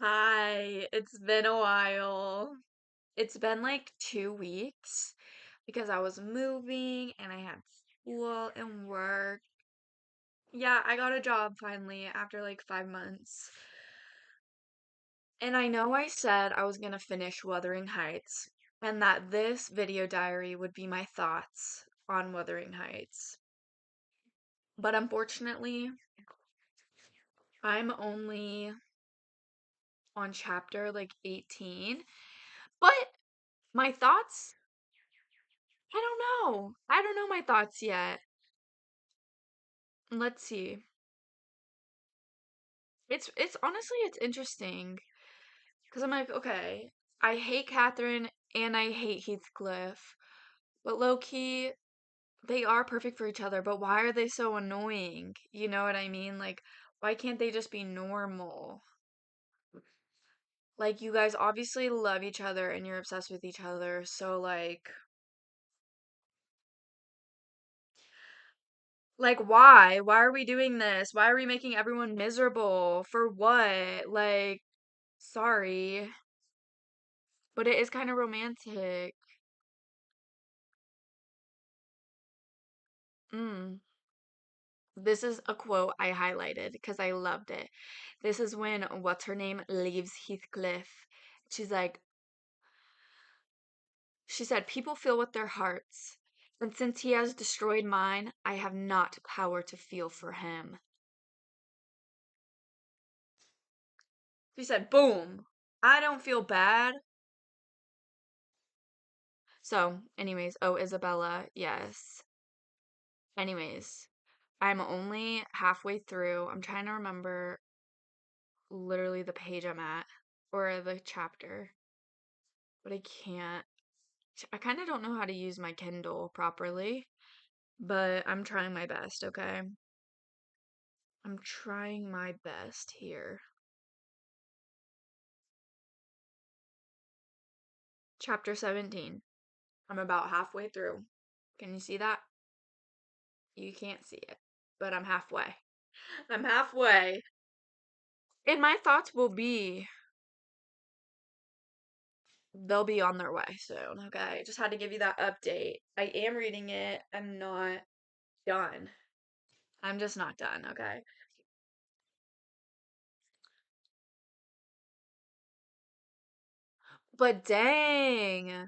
Hi, it's been a while. It's been like 2 weeks because I was moving and I had school and work. Yeah, I got a job finally after like 5 months. And I know I said I was gonna finish Wuthering Heights and that this video diary would be my thoughts on Wuthering Heights. But unfortunately, I'm only on chapter like 18. But my thoughts I don't know. I don't know my thoughts yet. Let's see. It's honestly it's interesting because I'm like, okay, I hate Catherine and I hate Heathcliff, but low key they are perfect for each other. But why are they so annoying? You know what I mean? Like, why can't they just be normal? Like, you guys obviously love each other and you're obsessed with each other, so like why? Why are we doing this? Why are we making everyone miserable? For what? Like, sorry, but it is kind of romantic. Mm. This is a quote I highlighted because I loved it. This is when what's her name leaves Heathcliff. She's like, she said, people feel with their hearts. And since he has destroyed mine, I have not power to feel for him. She said, boom. I don't feel bad. So, anyways, oh, Isabella, yes. Anyways, I'm only halfway through. I'm trying to remember literally the page I'm at or the chapter, but I can't. I kind of don't know how to use my Kindle properly, but I'm trying my best, okay? I'm trying my best here. Chapter 17. I'm about halfway through. Can you see that? You can't see it, but I'm halfway. I'm halfway. And my thoughts will be they'll be on their way soon, okay? Just had to give you that update. I am reading it. I'm not done. I'm just not done, okay? But dang,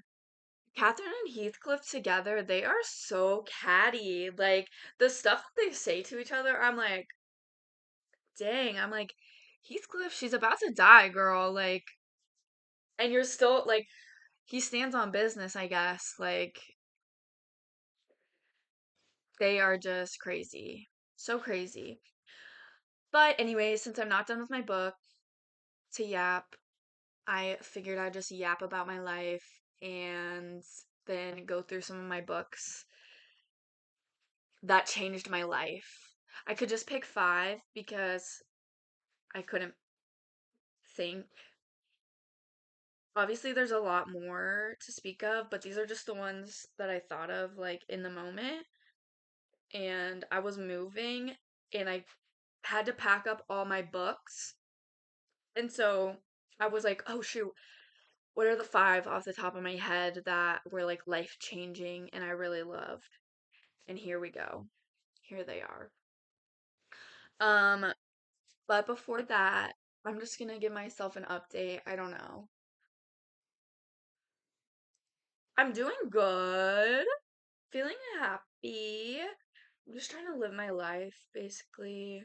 Catherine and Heathcliff together, they are so catty. Like, the stuff that they say to each other, I'm like, dang, I'm like, Heathcliff, she's about to die, girl. Like, and you're still, like, he stands on business, I guess. Like, they are just crazy. So crazy. But, anyway, since I'm not done with my book to yap, I figured I'd just yap about my life and then go through some of my books that changed my life. I could just pick five because I couldn't think. Obviously, there's a lot more to speak of, but these are just the ones that I thought of like in the moment. And I was moving and I had to pack up all my books. And so I was like, oh shoot, what are the five off the top of my head that were like life changing and I really loved? And here we go. Here they are. Um, but before that, I'm just gonna give myself an update. I don't know. I'm doing good. Feeling happy. I'm just trying to live my life, basically.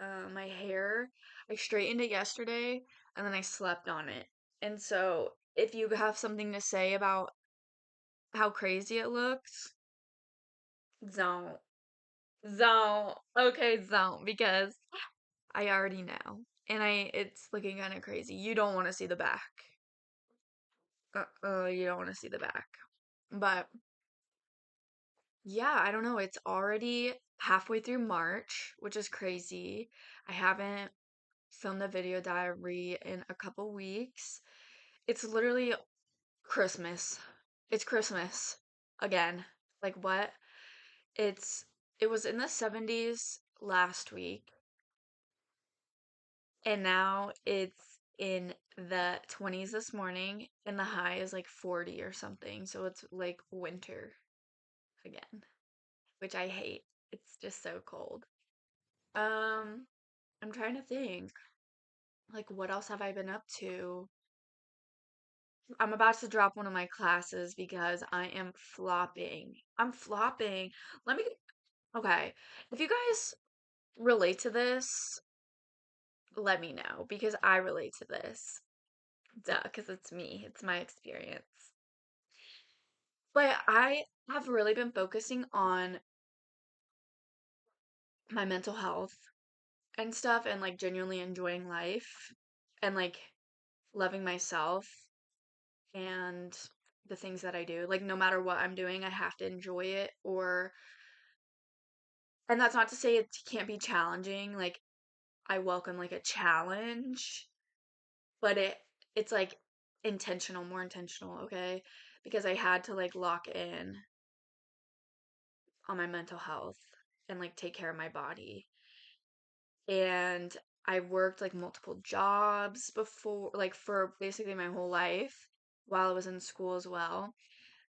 My hair, I straightened it yesterday and then I slept on it. And so, if you have something to say about how crazy it looks, don't. Don't. Okay, don't. Because I already know. And it's looking kind of crazy. You don't want to see the back. You don't want to see the back. But yeah, I don't know. It's already halfway through March, which is crazy. I haven't filmed a video diary in a couple weeks. It's literally Christmas. It's Christmas again. Like what? It's it was in the 70s last week and now it's in the 20s this morning, and the high is like 40 or something. So it's like winter again, which I hate. It's just so cold. Um, I'm trying to think, like, what else have I been up to? I'm about to drop one of my classes because I am flopping. I'm flopping. Let me, okay. If you guys relate to this, let me know because I relate to this. Duh, because it's me. It's my experience. But I have really been focusing on my mental health and stuff and like genuinely enjoying life and like loving myself and the things that I do. Like no matter what I'm doing, I have to enjoy it or and that's not to say it can't be challenging. Like I welcome like a challenge, but it's like intentional, more intentional, okay? Because I had to like lock in on my mental health and like take care of my body. And I worked like multiple jobs before, like for basically my whole life while I was in school as well.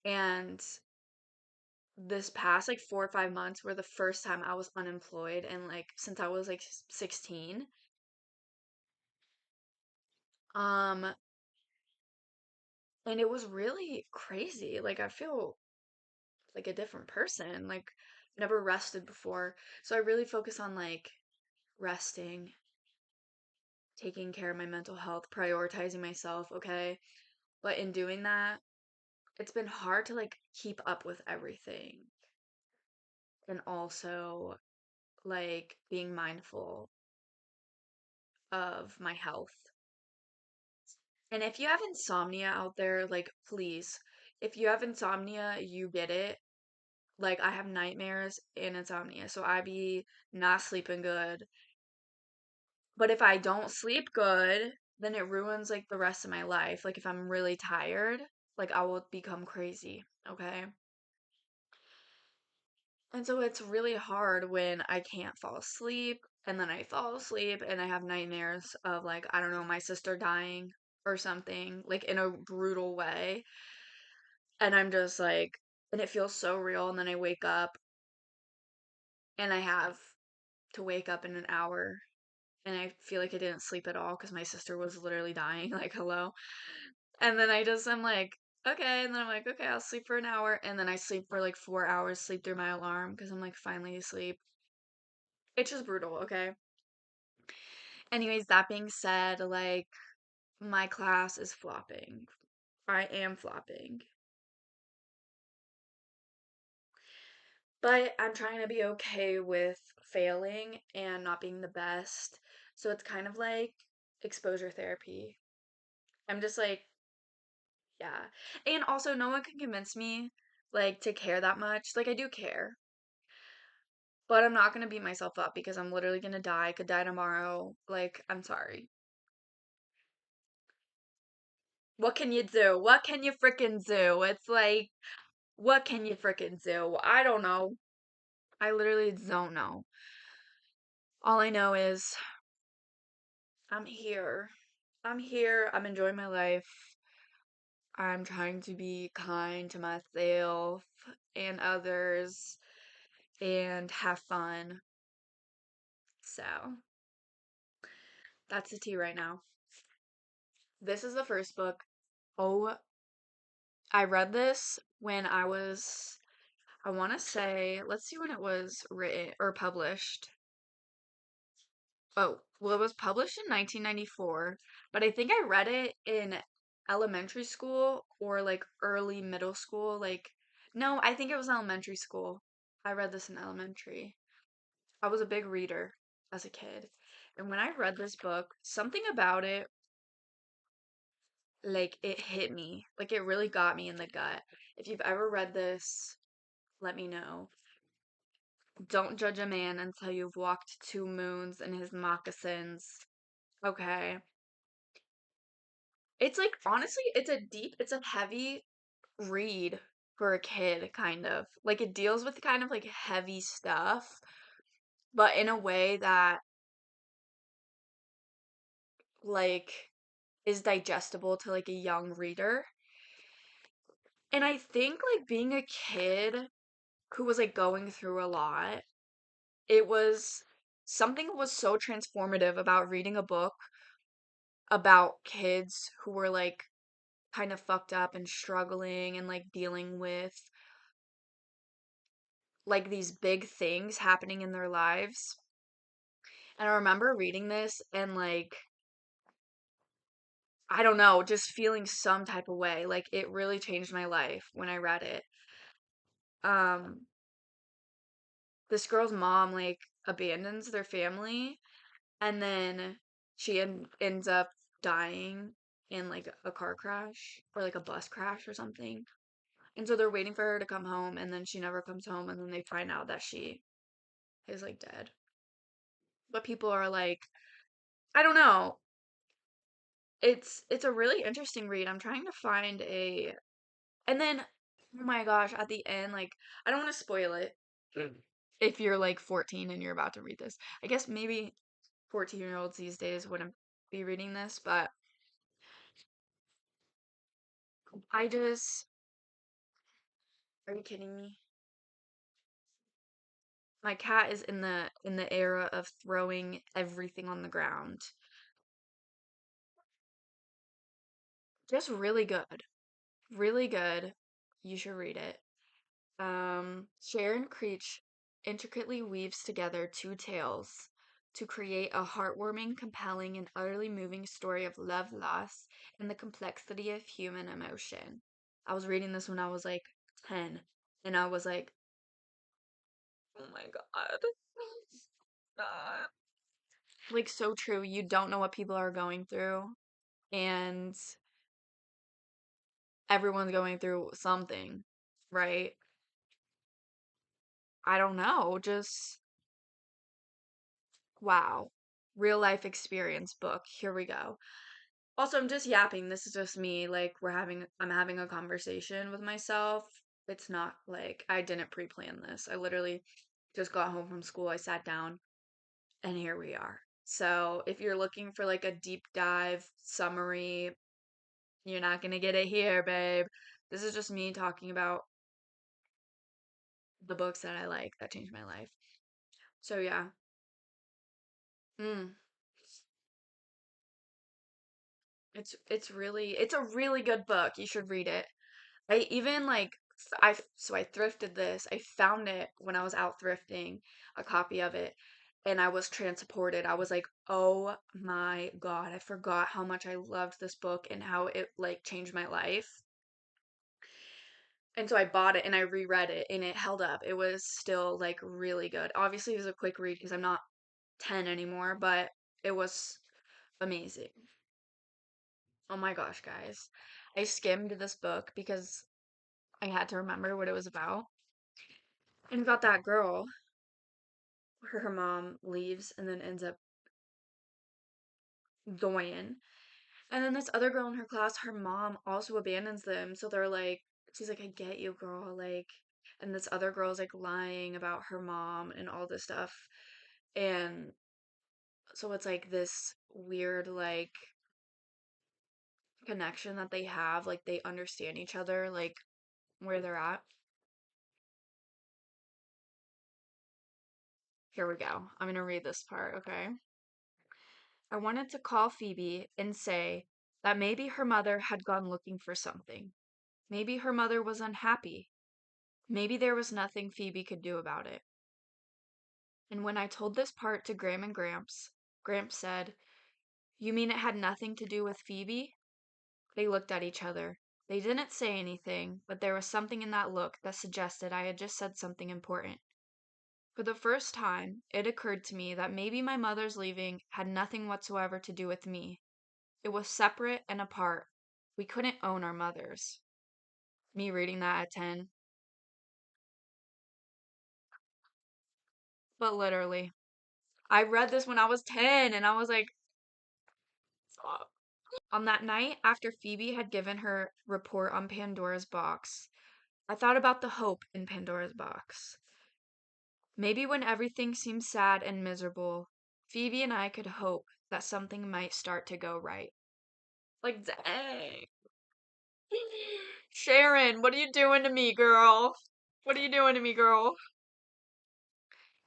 And this past like 4 or 5 months were the first time I was unemployed and like since I was like 16. Um, and it was really crazy. Like I feel like a different person. Like never rested before. So I really focus on like resting, taking care of my mental health, prioritizing myself, okay? But in doing that, it's been hard to like keep up with everything and also like being mindful of my health. And if you have insomnia out there, like please, if you have insomnia, you get it. Like I have nightmares and insomnia, so I be not sleeping good. But if I don't sleep good, then it ruins like the rest of my life. Like if I'm really tired, like I will become crazy, okay? And so it's really hard when I can't fall asleep and then I fall asleep and I have nightmares of like, I don't know, my sister dying or something, like in a brutal way. And I'm just like, and it feels so real. And then I wake up and I have to wake up in an hour and I feel like I didn't sleep at all because my sister was literally dying. Like, hello. And then I'm like, okay. And then I'm like, okay, I'll sleep for an hour. And then I sleep for like 4 hours, sleep through my alarm because I'm like finally asleep. It's just brutal, okay? Anyways, that being said, like, my class is flopping. I am flopping. But I'm trying to be okay with failing and not being the best. So it's kind of like exposure therapy. I'm just like, yeah. And also, no one can convince me, like, to care that much. Like, I do care. But I'm not gonna beat myself up because I'm literally gonna die. I could die tomorrow. Like, I'm sorry. What can you do? What can you freaking do? It's like, what can you freaking do? I don't know. I literally don't know. All I know is I'm here. I'm here. I'm enjoying my life. I'm trying to be kind to myself and others and have fun. So, that's the tea right now. This is the first book. Oh, I read this when I want to say, let's see when it was written or published. Oh, well, it was published in 1994, but I think I read it in elementary school or like early middle school. Like, no, I think it was elementary school. I read this in elementary. I was a big reader as a kid. And when I read this book, something about it, like, it hit me. Like, it really got me in the gut. If you've ever read this, let me know. Don't judge a man until you've walked 2 moons in his moccasins. Okay. It's like honestly, it's a heavy read for a kid, kind of. Like it deals with kind of like heavy stuff, but in a way that like is digestible to like a young reader. And I think like being a kid who was like going through a lot, it was something was so transformative about reading a book about kids who were like kind of fucked up and struggling and like dealing with like these big things happening in their lives. And I remember reading this and like I don't know, just feeling some type of way. Like it really changed my life when I read it. Um this girl's mom like abandons their family and then ends up dying in like a car crash or like a bus crash or something. And so they're waiting for her to come home and then she never comes home and then they find out that she is like dead. But people are like, I don't know. It's a really interesting read. I'm trying to find a and then oh my gosh, at the end like I don't want to spoil it if you're like 14 and you're about to read this. I guess maybe 14-year-olds these days wouldn't be reading this, but I just are you kidding me? My cat is in the era of throwing everything on the ground. Just really good. Really good. You should read it. Sharon Creech intricately weaves together two tales to create a heartwarming, compelling, and utterly moving story of love, loss, and the complexity of human emotion. I was reading this when I was like 10, and I was like, oh my God. Stop. Like, so true. You don't know what people are going through, and everyone's going through something, right? I don't know. Just wow. Real life experience book. Here we go. Also, I'm just yapping. This is just me. Like, I'm having a conversation with myself. It's not like I didn't pre plan this. I literally just got home from school. I sat down, and here we are. So, if you're looking for like a deep dive summary, you're not gonna get it here, babe. This is just me talking about the books that I like that changed my life. So, yeah. Mm. It's a really good book. You should read it. I even like I thrifted this. I found it when I was out thrifting, a copy of it, and I was transported. I was like, "Oh my God, I forgot how much I loved this book and how it like changed my life." And so I bought it and I reread it and it held up. It was still like really good. Obviously, it was a quick read because I'm not 10 anymore, but it was amazing. Oh my gosh, guys. I skimmed this book because I had to remember what it was about. And about that girl where her mom leaves and then ends up going. And then this other girl in her class, her mom also abandons them. So they're like, she's like, I get you, girl. Like, and this other girl's like lying about her mom and all this stuff. And so it's like this weird, like, connection that they have. Like, they understand each other, like, where they're at. Here we go. I'm gonna read this part, okay? I wanted to call Phoebe and say that maybe her mother had gone looking for something. Maybe her mother was unhappy. Maybe there was nothing Phoebe could do about it. And when I told this part to Graham and Gramps, Gramps said, You mean it had nothing to do with Phoebe? They looked at each other. They didn't say anything, but there was something in that look that suggested I had just said something important. For the first time, it occurred to me that maybe my mother's leaving had nothing whatsoever to do with me. It was separate and apart. We couldn't own our mothers. Me reading that at 10. But literally, I read this when I was 10 and I was like, stop. On that night, after Phoebe had given her report on Pandora's box, I thought about the hope in Pandora's box. Maybe when everything seemed sad and miserable, Phoebe and I could hope that something might start to go right. Like, dang. Sharon, what are you doing to me, girl? What are you doing to me, girl?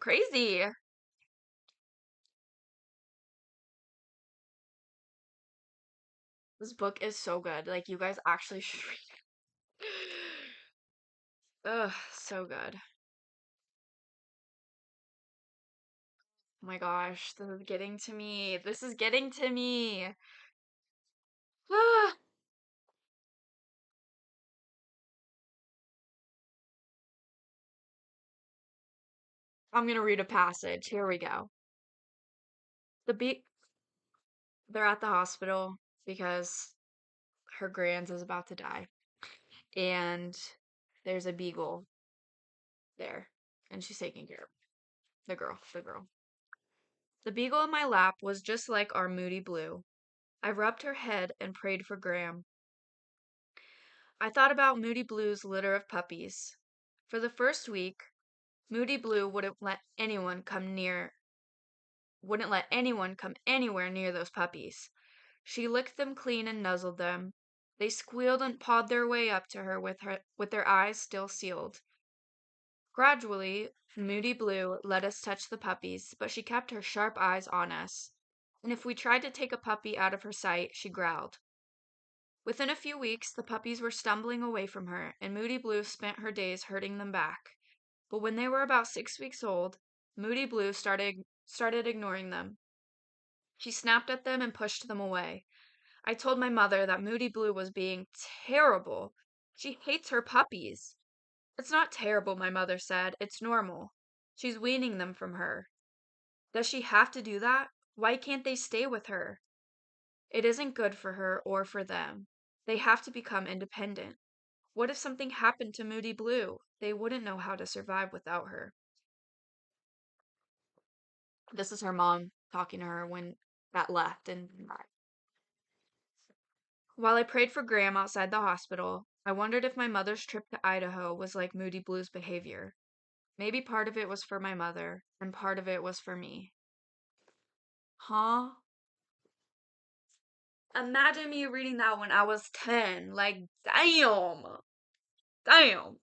Crazy. This book is so good. Like, you guys actually should read it. Ugh, so good. Oh my gosh, this is getting to me. This is getting to me. Ah, I'm gonna read a passage. Here we go. The be They're at the hospital because her grands is about to die. And there's a beagle there. And she's taking care of the girl. The beagle in my lap was just like our Moody Blue. I rubbed her head and prayed for Graham. I thought about Moody Blue's litter of puppies. For the first week, Moody Blue wouldn't let anyone come anywhere near those puppies. She licked them clean and nuzzled them. They squealed and pawed their way up to her with their eyes still sealed. Gradually, Moody Blue let us touch the puppies, but she kept her sharp eyes on us. And if we tried to take a puppy out of her sight, she growled. Within a few weeks, the puppies were stumbling away from her, and Moody Blue spent her days herding them back. But when they were about 6 weeks old, Moody Blue started ignoring them. She snapped at them and pushed them away. I told my mother that Moody Blue was being terrible. She hates her puppies. It's not terrible, my mother said. It's normal. She's weaning them from her. Does she have to do that? Why can't they stay with her? It isn't good for her or for them. They have to become independent. What if something happened to Moody Blue? They wouldn't know how to survive without her. This is her mom talking to her when that left and while I prayed for Graham outside the hospital, I wondered if my mother's trip to Idaho was like Moody Blue's behavior. Maybe part of it was for my mother, and part of it was for me. Huh? Imagine me reading that when I was 10. Like, damn. Damn.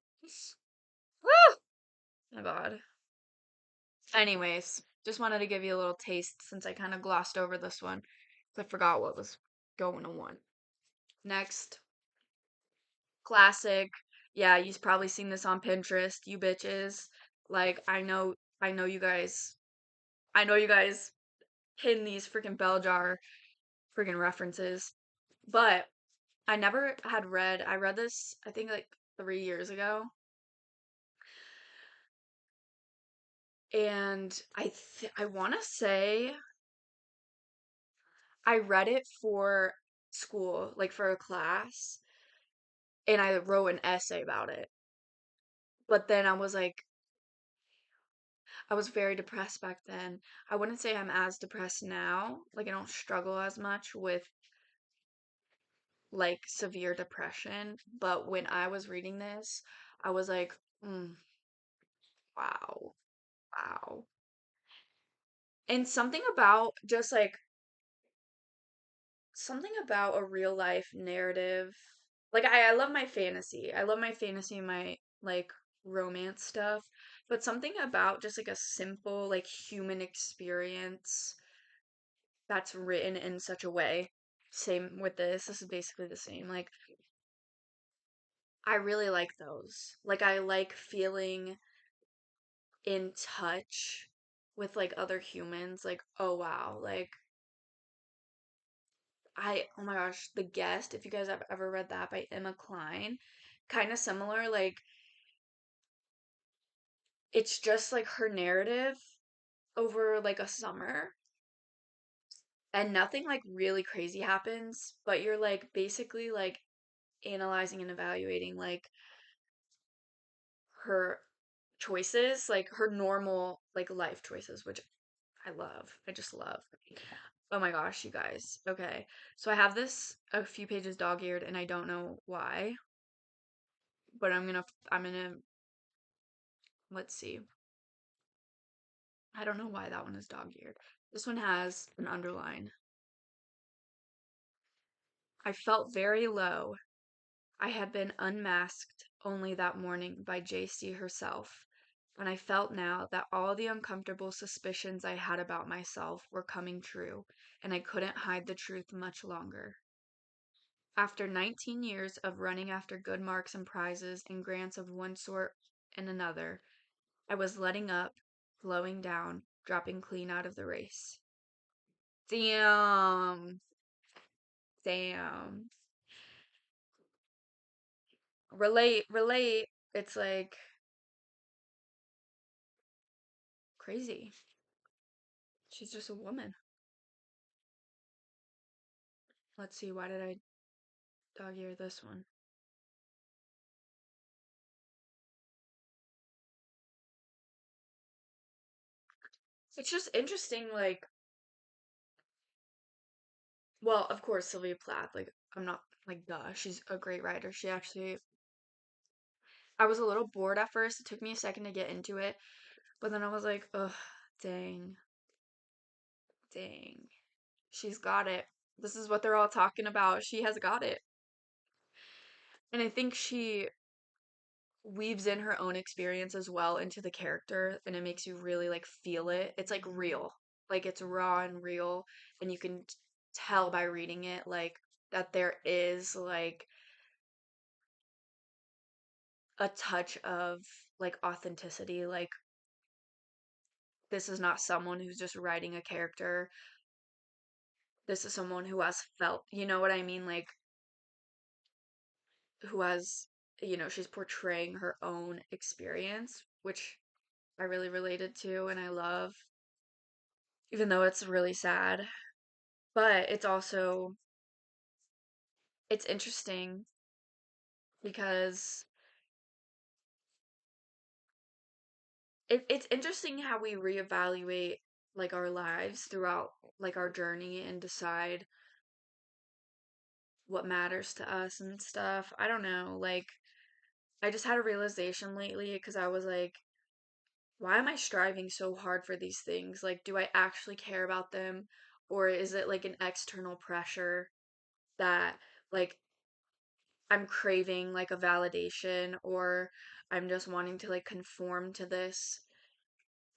Woo! My God. Anyways, just wanted to give you a little taste since I kind of glossed over this one. 'Cause I forgot what was going on. Next, classic. Yeah, you've probably seen this on Pinterest, you bitches. Like, I know I know you guys hitting these freaking bell jar freaking references. But I read this, I think like 3 years ago. And I want to say I read it for school, like for a class, and I wrote an essay about it. But then I was very depressed back then. I wouldn't say I'm as depressed now. Like, I don't struggle as much with like severe depression. But when I was reading this, I was like, wow, wow. And something about a real life narrative. Like, I love my fantasy. I love my fantasy and my like romance stuff. But something about just like a simple, like human experience that's written in such a way. Same with this. This is basically the same. Like, I really like those. Like, I like feeling in touch with like other humans. Like, oh wow. Like, oh my gosh, The Guest, if you guys have ever read that by Emma Klein, kind of similar. Like, it's just like her narrative over like a summer, and nothing like really crazy happens, but you're like basically like analyzing and evaluating like her choices, like her normal like life choices, which I love. I just love. Oh my gosh, you guys. Okay. So I have this a few pages dog-eared and I don't know why, but I'm gonna let's see. I don't know why that one is dog-eared. This one has an underline. I felt very low. I had been unmasked only that morning by JC herself, and I felt now that all the uncomfortable suspicions I had about myself were coming true, and I couldn't hide the truth much longer. After 19 years of running after good marks and prizes and grants of one sort and another, I was letting up, slowing down, dropping clean out of the race. Damn. Damn. Relate, relate. It's like crazy. She's just a woman. Let's see, why did I dog ear this one? It's just interesting, like, well, of course, Sylvia Plath, like, I'm not, like, duh, she's a great writer. She actually, I was a little bored at first. It took me a second to get into it, but then I was like, ugh, dang, dang. She's got it. This is what they're all talking about. She has got it. And I think she weaves in her own experience as well into the character, and it makes you really like feel it. It's like real. Like it's raw and real, and you can tell by reading it like that there is like a touch of like authenticity. Like this is not someone who's just writing a character. This is someone who has felt, you know what I mean? Like who has, she's portraying her own experience, which I really related to and I love, even though it's really sad. But it's interesting because it's interesting how we reevaluate like our lives throughout like our journey and decide what matters to us and stuff. I don't know, like I just had a realization lately because I was like, why am I striving so hard for these things? Like, do I actually care about them? Or is it like an external pressure that like I'm craving like a validation or I'm just wanting to like conform to this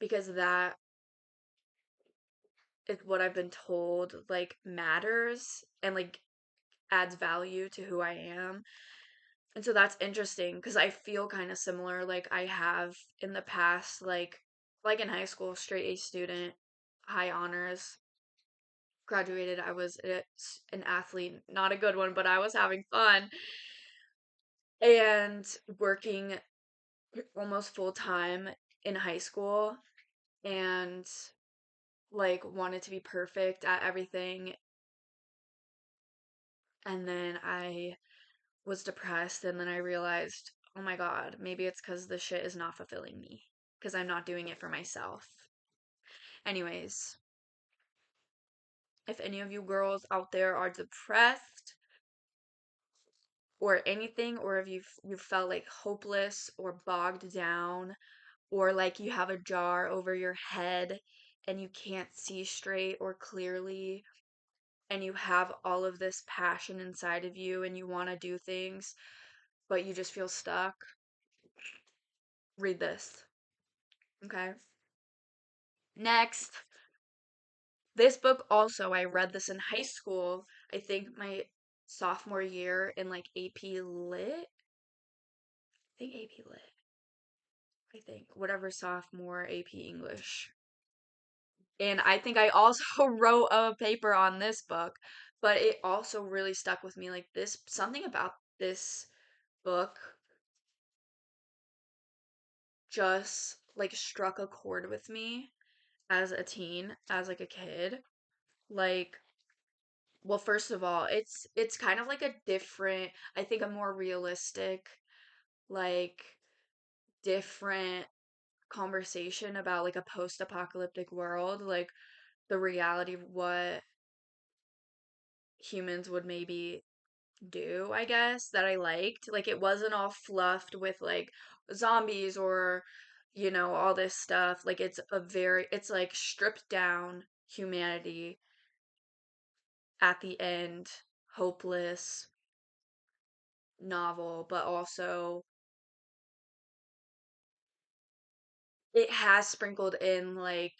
because that is what I've been told like matters and like adds value to who I am. And so that's interesting because I feel kind of similar like I have in the past like in high school, straight A student, high honors, graduated. I was an athlete, not a good one, but I was having fun and working almost full time in high school and like wanted to be perfect at everything. And then I was depressed and then I realized, oh my God, maybe it's because the shit is not fulfilling me because I'm not doing it for myself. Anyways, if any of you girls out there are depressed or anything, or if you felt like hopeless or bogged down, or like you have a jar over your head and you can't see straight or clearly, and you have all of this passion inside of you and you want to do things, but you just feel stuck, read this. Okay. Next. This book also, I read this in high school. I think my sophomore year in like AP Lit. I think AP Lit. I think whatever sophomore AP English. And I think I also wrote a paper on this book, but it also really stuck with me. Like this, something about this book just like struck a chord with me as a teen, as like a kid. Like, well, first of all, it's kind of like a different, I think a more realistic, like different conversation about like a post-apocalyptic world, like the reality of what humans would maybe do, I guess, that I liked. Like it wasn't all fluffed with like zombies or all this stuff. Like it's like stripped down humanity at the end. hopeless novel, but also it has sprinkled in like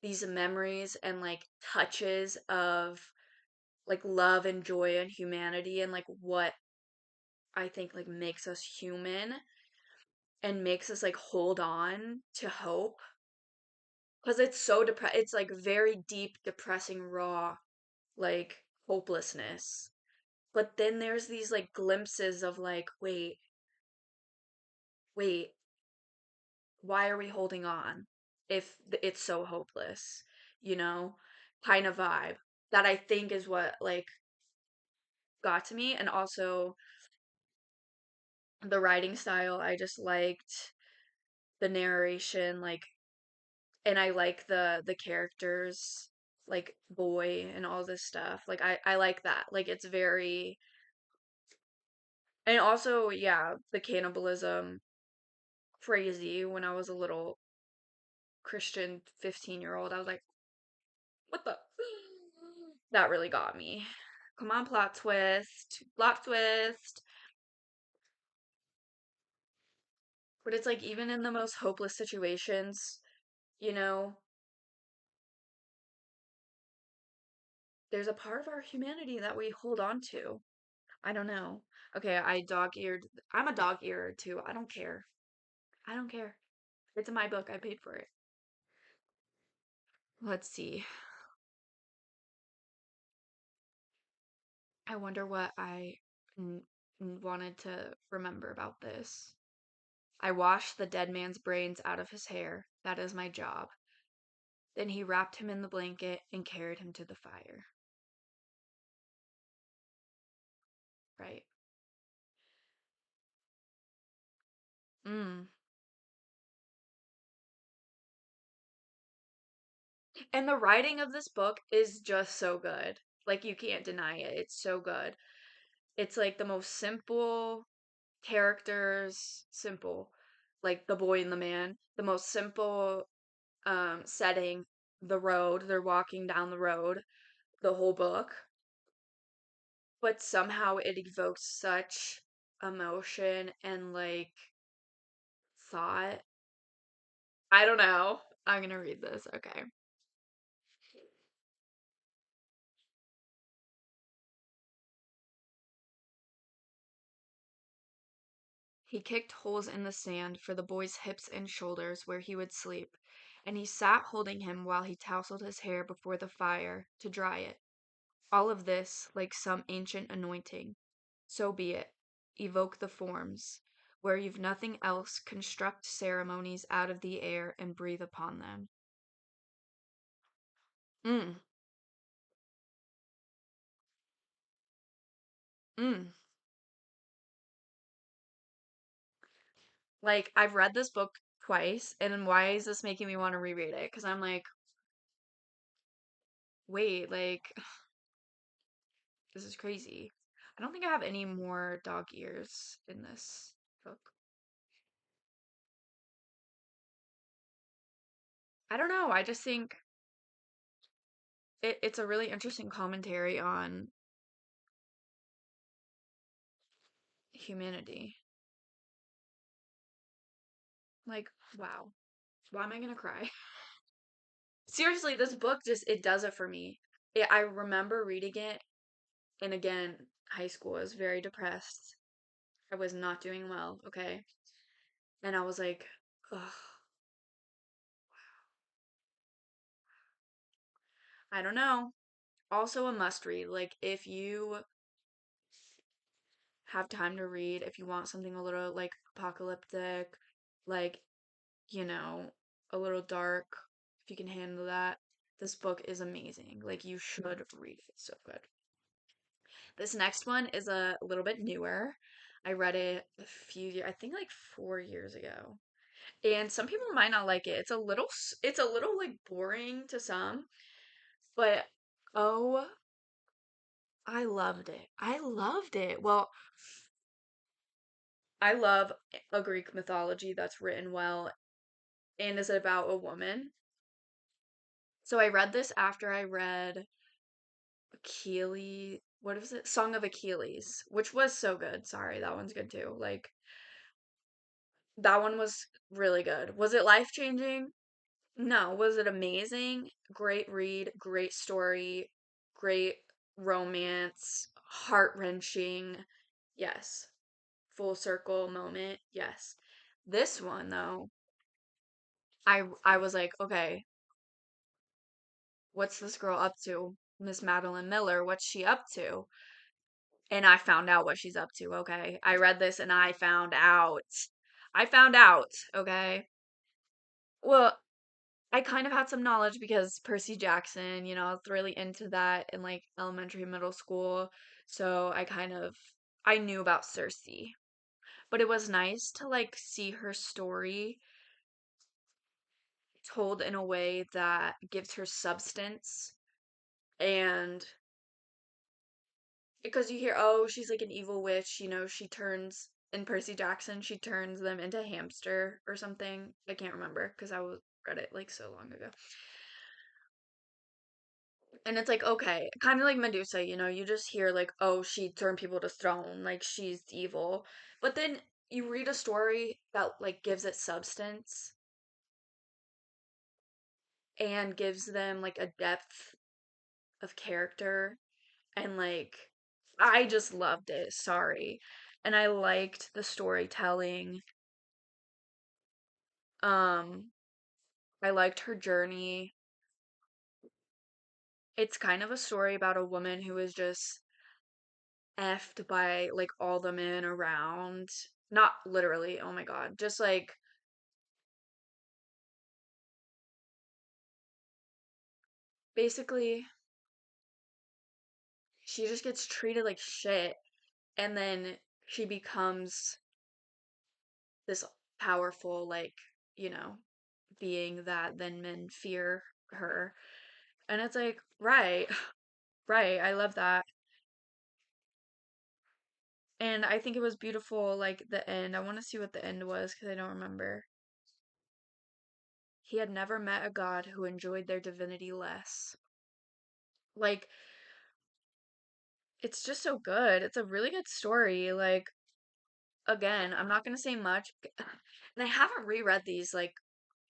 these memories and like touches of like love and joy and humanity and like what I think like makes us human and makes us like hold on to hope because it's so it's like very deep, depressing, raw, like hopelessness. But then there's these like glimpses of like, wait, why are we holding on if it's so hopeless, you know, kind of vibe that I think is what like got to me. And also the writing style, I just liked the narration, like, and I like the characters, like Boy and all this stuff. Like I like that. Like it's very, and also yeah, the cannibalism crazy when I was a little Christian 15-year-old. I was like, what the? That really got me. Come on, plot twist. Plot twist. But it's like, even in the most hopeless situations, you know, there's a part of our humanity that we hold on to. I don't know. Okay, I dog eared. I'm a dog earer too. I don't care. I don't care. It's in my book. I paid for it. Let's see. I wonder what I wanted to remember about this. I washed the dead man's brains out of his hair. That is my job. Then he wrapped him in the blanket and carried him to the fire. Right. Mm. And the writing of this book is just so good. Like, you can't deny it. It's so good. It's like the most simple characters, simple, like the boy and the man, the most simple setting, the road, they're walking down the road, the whole book, but somehow it evokes such emotion and like thought. I don't know. I'm gonna read this. Okay. He kicked holes in the sand for the boy's hips and shoulders where he would sleep, and he sat holding him while he tousled his hair before the fire to dry it. All of this, like some ancient anointing. So be it. Evoke the forms. Where you've nothing else, construct ceremonies out of the air and breathe upon them. Mm, mm. Like, I've read this book twice, and then why is this making me want to reread it? Because I'm like, wait, like, this is crazy. I don't think I have any more dog ears in this book. I don't know. I just think it's a really interesting commentary on humanity. Like, wow. Why am I gonna cry? Seriously, this book just it does it for me. I remember reading it, and again, high school, I was very depressed. I was not doing well, okay? And I was like, ugh, I don't know. Also a must read. Like, if you have time to read, if you want something a little like apocalyptic, like, you know, a little dark, if you can handle that, this book is amazing. Like, you should read it. It's so good. This next one is a little bit newer. I read it a few years, I think like 4 years ago. And some people might not like it. It's a little like boring to some, but oh, I loved it. I loved it. Well, I love a Greek mythology that's written well and is about a woman. So I read this after I read Achilles, what was it? Song of Achilles, which was so good. Sorry, that one's good too. Like that one was really good. Was it life-changing? No. Was it amazing? Great read, great story, great romance, heart-wrenching. Yes. Full circle moment. Yes. This one though, I was like, okay, what's this girl up to? Miss Madeline Miller, what's she up to? And I found out what she's up to, okay? I read this and I found out. I found out, okay? Well, I kind of had some knowledge because Percy Jackson, I was really into that in like elementary, middle school. So I knew about Cersei. But it was nice to like see her story told in a way that gives her substance. And because you hear, oh, she's like an evil witch, she turns in Percy Jackson, she turns them into hamster or something. I can't remember because read it like so long ago. And it's like, okay, kind of like Medusa, you just hear like, oh, she turned people to stone, like she's evil. But then you read a story that like gives it substance and gives them like a depth of character and like I just loved it, sorry. And I liked the storytelling. Um I liked her journey. It's kind of a story about a woman who is just effed by like all the men around. Not literally, oh my God. Just like basically she just gets treated like shit and then she becomes this powerful like, you know, being that then men fear her. And it's like, right, right, I love that. And I think it was beautiful, like the end. I want to see what the end was because I don't remember. He had never met a god who enjoyed their divinity less. Like, it's just so good. It's a really good story. Like, again, I'm not going to say much. And I haven't reread these, like,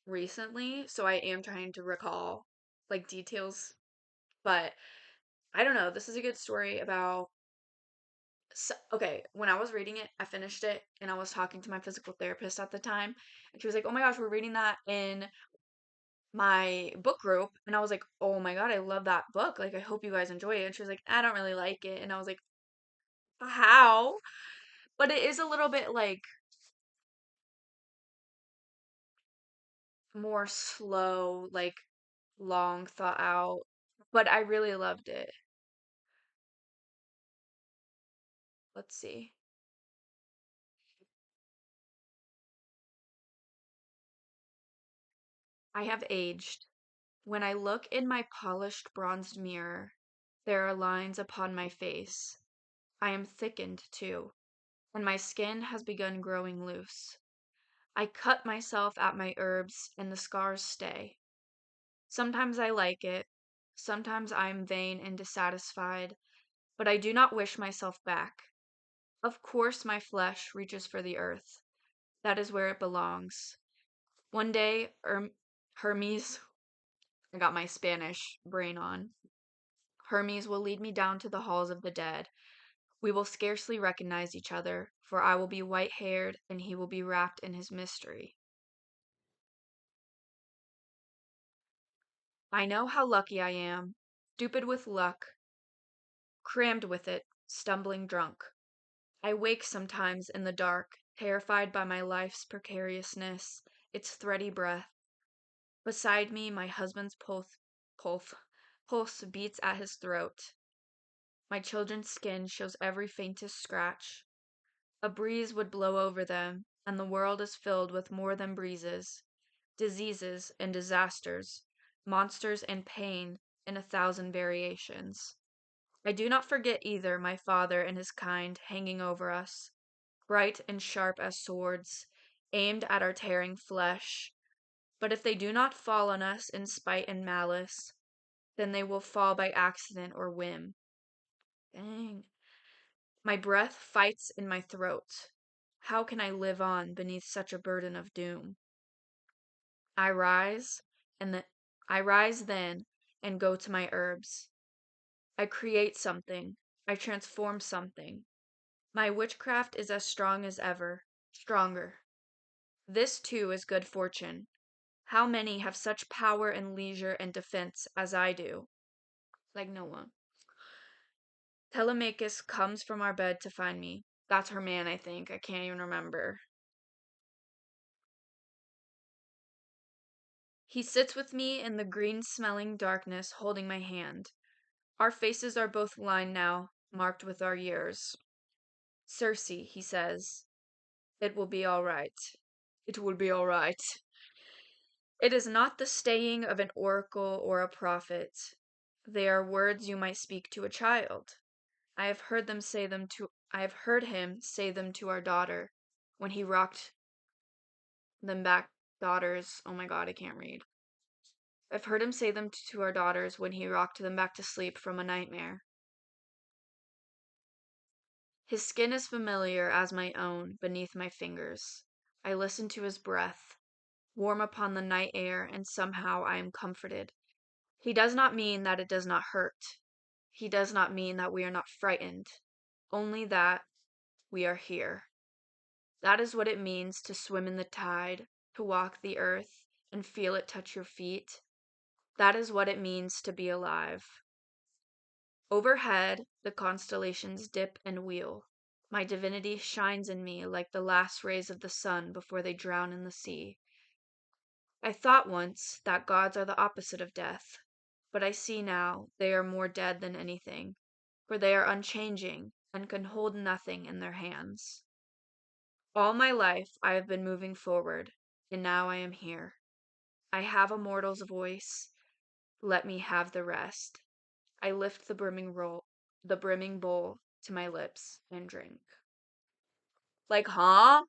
recently, so I am trying to recall, like, details. But I don't know. This is a good story about. So, okay, when I was reading it, I finished it and I was talking to my physical therapist at the time. And she was like, oh my gosh, we're reading that in my book group. And I was like, oh my God, I love that book. Like, I hope you guys enjoy it. And she was like, I don't really like it. And I was like, how? But it is a little bit like more slow, like long thought out. But I really loved it. Let's see. I have aged. When I look in my polished bronzed mirror, there are lines upon my face. I am thickened, too, and my skin has begun growing loose. I cut myself at my herbs, and the scars stay. Sometimes I like it, sometimes I am vain and dissatisfied, but I do not wish myself back. Of course, my flesh reaches for the earth. That is where it belongs. One day, Hermes, I got my Spanish brain on. Hermes will lead me down to the halls of the dead. We will scarcely recognize each other, for I will be white-haired and he will be wrapped in his mystery. I know how lucky I am, stupid with luck, crammed with it, stumbling drunk. I wake sometimes in the dark, terrified by my life's precariousness, its thready breath. Beside me, my husband's pulse, pulse beats at his throat. My children's skin shows every faintest scratch. A breeze would blow over them, and the world is filled with more than breezes, diseases and disasters, monsters and pain in a thousand variations. I do not forget either my father and his kind hanging over us, bright and sharp as swords, aimed at our tearing flesh. But if they do not fall on us in spite and malice, then they will fall by accident or whim. Dang. My breath fights in my throat. How can I live on beneath such a burden of doom? I rise, and the I rise then and go to my herbs. I create something. I transform something. My witchcraft is as strong as ever, stronger. This too is good fortune. How many have such power and leisure and defense as I do? Like no one. Telemachus comes from our bed to find me. That's her man, I think. I can't even remember. He sits with me in the green-smelling darkness, holding my hand. Our faces are both lined now, marked with our years. Circe, he says, it will be all right. It will be all right. It is not the staying of an oracle or a prophet. They are words you might speak to a child. I have heard him say them to our daughter when he rocked them back daughters. Oh my god, I can't read. I've heard him say them to our daughters when he rocked them back to sleep from a nightmare. His skin is familiar as my own beneath my fingers. I listen to his breath, warm upon the night air, and somehow I am comforted. He does not mean that it does not hurt. He does not mean that we are not frightened, only that we are here. That is what it means to swim in the tide, to walk the earth and feel it touch your feet. That is what it means to be alive. Overhead, the constellations dip and wheel. My divinity shines in me like the last rays of the sun before they drown in the sea. I thought once that gods are the opposite of death, but I see now they are more dead than anything, for they are unchanging and can hold nothing in their hands. All my life I have been moving forward, and now I am here. I have a mortal's voice. Let me have the rest. I lift the brimming bowl to my lips and drink. Like, huh?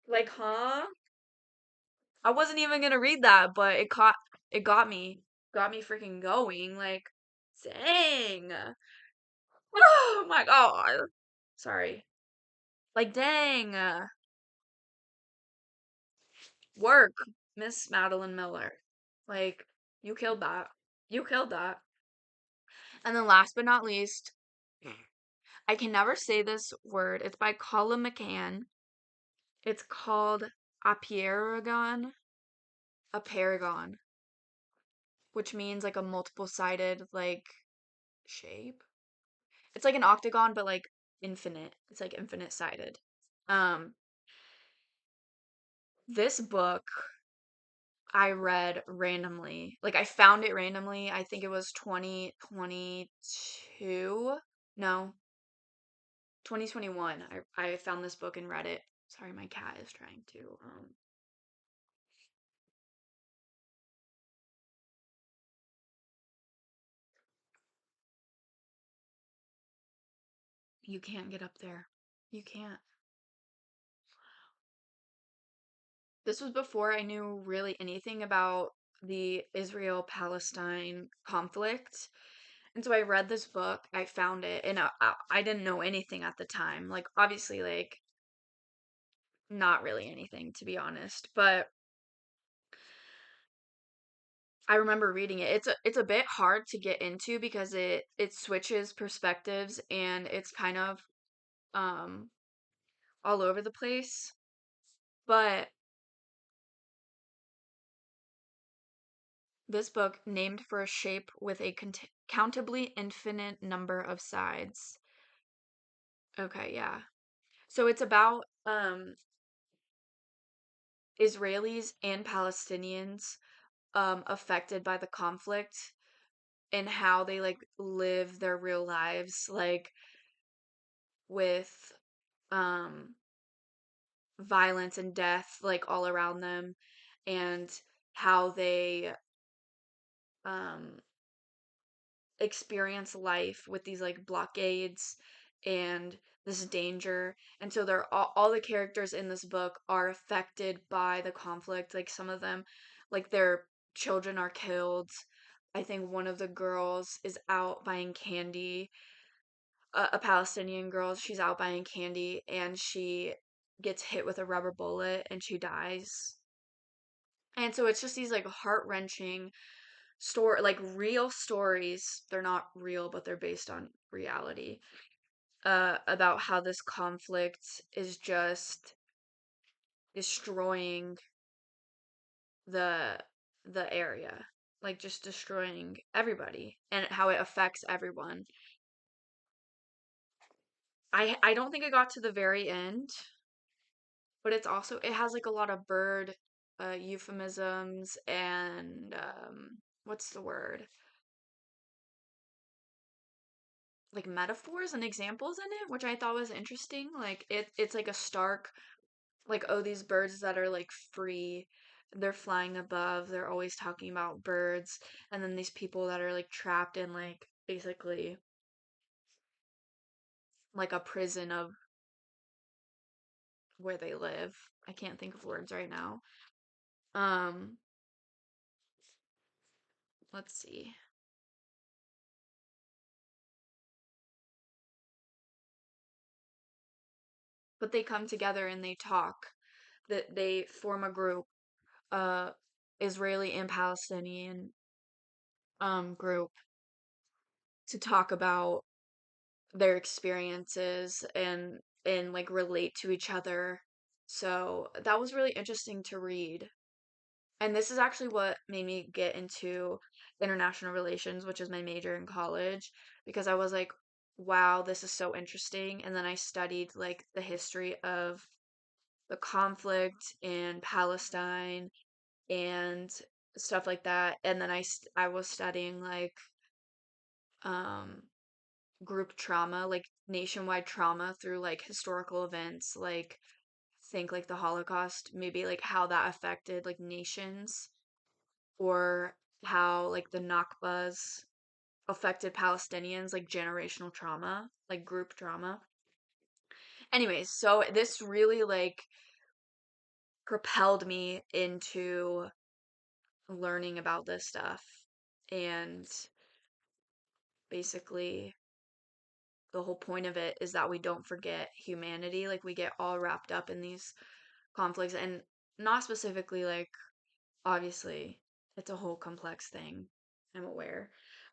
Like, huh? I wasn't even gonna read that, but it got me freaking going. Like, dang. Oh my god. Sorry. Like, dang. Work, Miss Madeline Miller. Like, you killed that. You killed that. And then last but not least, I can never say this word. It's by Colin McCann. It's called Apeirogon. Apeirogon, which means like a multiple-sided like shape. It's like an octagon, but like infinite. It's like infinite-sided. Um, this book I read randomly. Like I found it randomly. I think it was 2022. No, 2021. I found this book and read it. Sorry, my cat is trying to you can't get up there. You can't. This was before I knew really anything about the Israel-Palestine conflict. And so I read this book, I found it, and I didn't know anything at the time. Like, obviously, like, not really anything, to be honest. But I remember reading it. It's a bit hard to get into because it switches perspectives and it's kind of um all over the place. But this book, named for a shape with a countably infinite number of sides. Okay, yeah. So it's about Israelis and Palestinians affected by the conflict and how they like live their real lives like with um violence and death like all around them and how they um experience life with these like blockades and this danger. And so they're all the characters in this book are affected by the conflict. Like some of them, like their children are killed. I think one of the girls is out buying candy a Palestinian girl. She's out buying candy and she gets hit with a rubber bullet and she dies. And so it's just these like heart-wrenching like real stories. They're not real, but they're based on reality. About how this conflict is just destroying the the area, like just destroying everybody and how it affects everyone. I don't think I got to the very end, but it has like a lot of bird euphemisms and what's the word? Like metaphors and examples in it, which I thought was interesting. Like it's like a stark like, oh, these birds that are like free, they're flying above, they're always talking about birds, and then these people that are like trapped in like basically like a prison of where they live. I can't think of words right now. Um, let's see. But they come together and they talk. That they form a group, uh, Israeli and Palestinian group to talk about their experiences and like relate to each other. So that was really interesting to read. And this is actually what made me get into international relations, which is my major in college, because I was like, wow, this is so interesting. And then I studied like the history of the conflict in Palestine and stuff like that. And then I was studying like um group trauma, like nationwide trauma through like historical events, like think like the Holocaust, maybe like how that affected like nations or how like the Nakbas affected Palestinians, like generational trauma, like group trauma. Anyways, so this really like propelled me into learning about this stuff and basically the whole point of it is that we don't forget humanity. Like we get all wrapped up in these conflicts and not specifically like obviously it's a whole complex thing. I'm aware.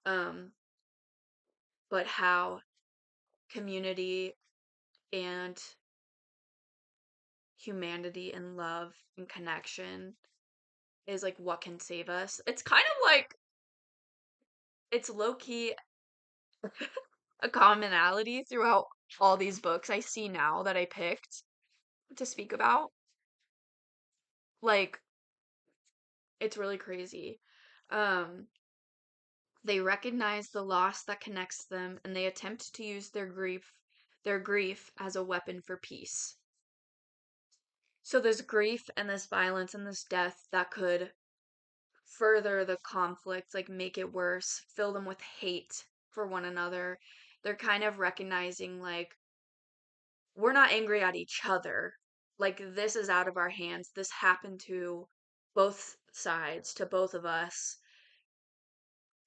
Um, but how community and humanity and love and connection is like what can save us. It's kind of like it's low key a commonality throughout all these books I see now that I picked to speak about. Like it's really crazy. Um, they recognize the loss that connects them and they attempt to use their grief as a weapon for peace. So there's grief and this violence and this death that could further the conflict, like make it worse, fill them with hate for one another. They're kind of recognizing like we're not angry at each other. Like this is out of our hands. This happened to both sides, to both of us,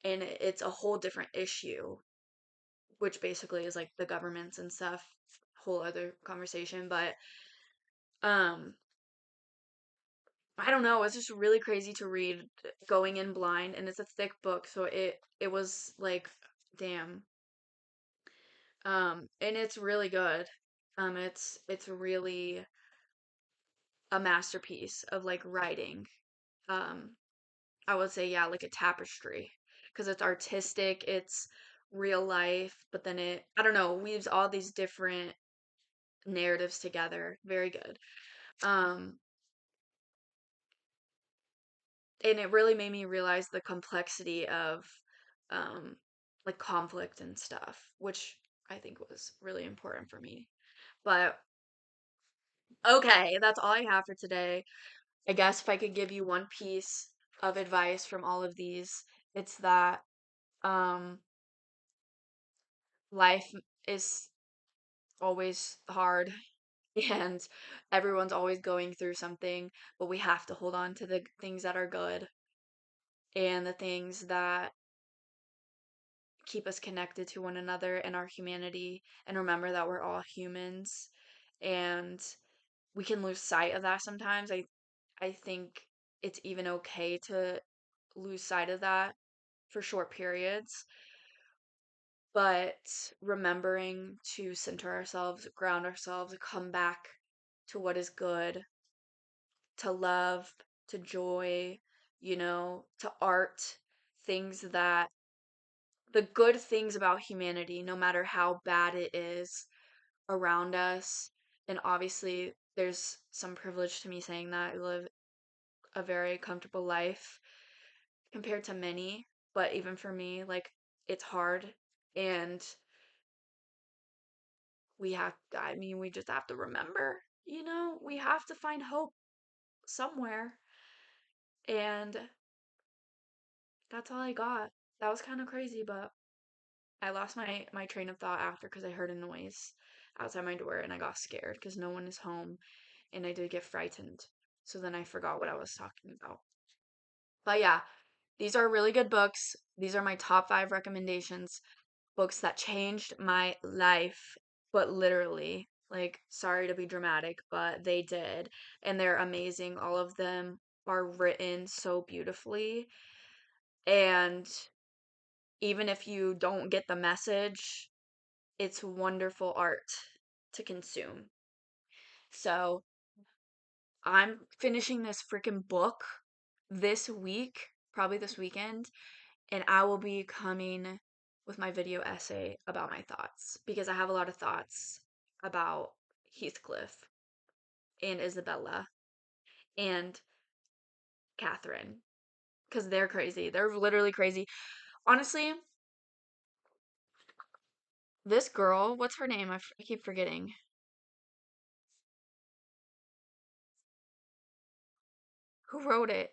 and it's a whole different issue, which basically is like the governments and stuff, whole other conversation, but um I don't know, it's just really crazy to read going in blind and it's a thick book, so it was like damn. And it's really good. It's really a masterpiece of like writing. Um I would say yeah, like a tapestry because it's artistic, it's real life, but then it I don't know, weaves all these different narratives together. Very good. Um and it really made me realize the complexity of um like conflict and stuff, which I think was really important for me. But okay, that's all I have for today. I guess if I could give you one piece of advice from all of these, it's that um life is always hard and everyone's always going through something, but we have to hold on to the things that are good and the things that keep us connected to one another and our humanity, and remember that we're all humans, and we can lose sight of that sometimes. I think it's even okay to lose sight of that for short periods, but remembering to center ourselves, ground ourselves, come back to what is good, to love, to joy, to art, things that the good things about humanity, no matter how bad it is around us. And obviously, there's some privilege to me saying that I live a very comfortable life compared to many, but even for me, like, it's hard. And we just have to remember, we have to find hope somewhere. And that's all I got. That was kind of crazy, but I lost my train of thought after because I heard a noise outside my door and I got scared because no one is home and I did get frightened. So then I forgot what I was talking about. But yeah, these are really good books. These are my top 5 recommendations. Books that changed my life, but literally, like, sorry to be dramatic, but they did. And they're amazing. All of them are written so beautifully. And even if you don't get the message, it's wonderful art to consume. So I'm finishing this freaking book this week, probably this weekend, and I will be coming with my video essay about my thoughts because I have a lot of thoughts about Heathcliff and Isabella and Catherine because they're crazy. They're literally crazy. Honestly, this girl, what's her name? I keep forgetting. Who wrote it?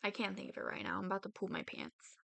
I can't think of it right now. I'm about to poop my pants.